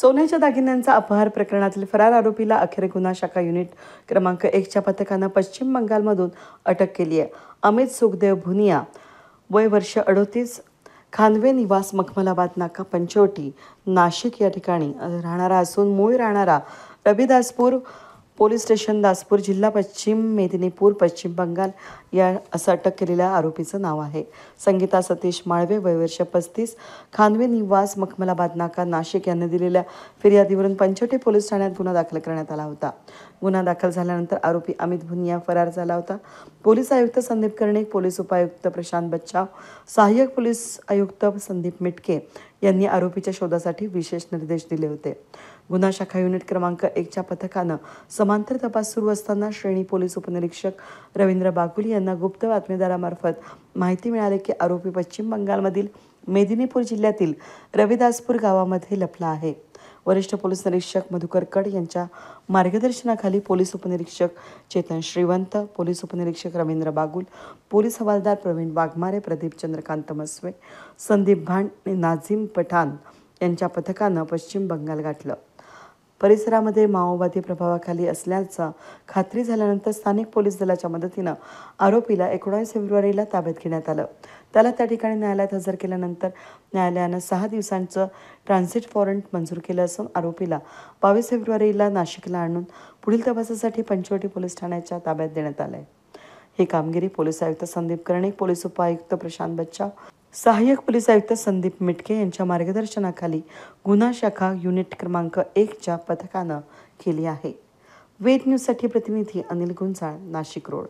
सोन्याच्या दागिन्यांचा अपहार प्रकरणातील फरार आरोपीला अखेर गुन्हा शाखा युनिट क्रमांक 1च्या पथकानं पश्चिम बंगालमधून अटक केली आहे. अमित सुखदेव भुनिया, वय वर्ष 38, खानवे निवास मखमलाबाद नाका पंचवटी नाशिक या ठिकाणी राहणारा असून मूळ राहणारा रविदासपूर पोलीस स्टेशन दासपूर जिल्हा पश्चिम मेदिनीपूर पश्चिम बंगाल या असं अटक केलेल्या आरोपीचं नाव आहे. संगीता सतीश माळवे, वय वर्ष 35, खानवे निवास मखमलाबाद नाका नाशिक यांनी दिलेल्या फिर्यादीवरून पंचवटी पोलीस ठाण्यात गुन्हा दाखल करण्यात आला होता. गुन्हा दाखल झाल्यानंतर आरोपी अमित भुनिया फरार झाला होता. पोलीस आयुक्त संदीप कर्णिक, पोलीस उपायुक्त प्रशांत बच्चाव, सहाय्यक पोलीस आयुक्त संदीप मिटके यांनी आरोपीच्या शोधासाठी विशेष निर्देश दिले होते. गुन्हा शाखा युनिट क्रमांक 1च्या पथकानं समांतर तपास सुरू असताना श्रेणी पोलीस उपनिरीक्षक रवींद्र बागुल यांना गुप्त बातमीदारामार्फत माहिती मिळाली की आरोपी पश्चिम बंगालमधील मेदिनीपूर जिल्ह्यातील रविदासपूर गावामध्ये लपला आहे. वरिष्ठ पोलीस निरीक्षक मधुकर कड यांच्या मार्गदर्शनाखाली पोलीस उपनिरीक्षक चेतन श्रीवंत, पोलीस उपनिरीक्षक रवींद्र बागुल, पोलीस हवालदार प्रवीण वाघमारे, प्रदीप चंद्रकांत मस्वे, संदीप भांड आणि नाझीम पठाण यांच्या पथकानं पश्चिम बंगाल गाठलं. परिसरामध्ये माओवादी प्रभावाखाली असल्याचं खात्री झाल्यानंतर स्थानिक पोलीस दलाच्या मदतीनं आरोपीला 19 फेब्रुवारीला ताब्यात घेण्यात आलं. त्याला त्या ठिकाणी न्यायालयात हजर केल्यानंतर न्यायालयानं 6 दिवसांचं ट्रान्झिट वॉरंट मंजूर केलं असून आरोपीला 22 फेब्रुवारीला नाशिकला आणून पुढील तपासासाठी पंचवटी पोलीस ठाण्याच्या ताब्यात देण्यात आलंय. ही कामगिरी पोलीस आयुक्त संदीप कर्णिक, पोलीस उपायुक्त प्रशांत बच्चाव, सहाय्यक पोलीस आयुक्त संदीप मिटके यांच्या मार्गदर्शनाखाली गुन्हा शाखा युनिट क्रमांक 1च्या पथकानं केली आहे. वेद न्यूजसाठी प्रतिनिधी अनिल गुंजाळ, नाशिक रोड.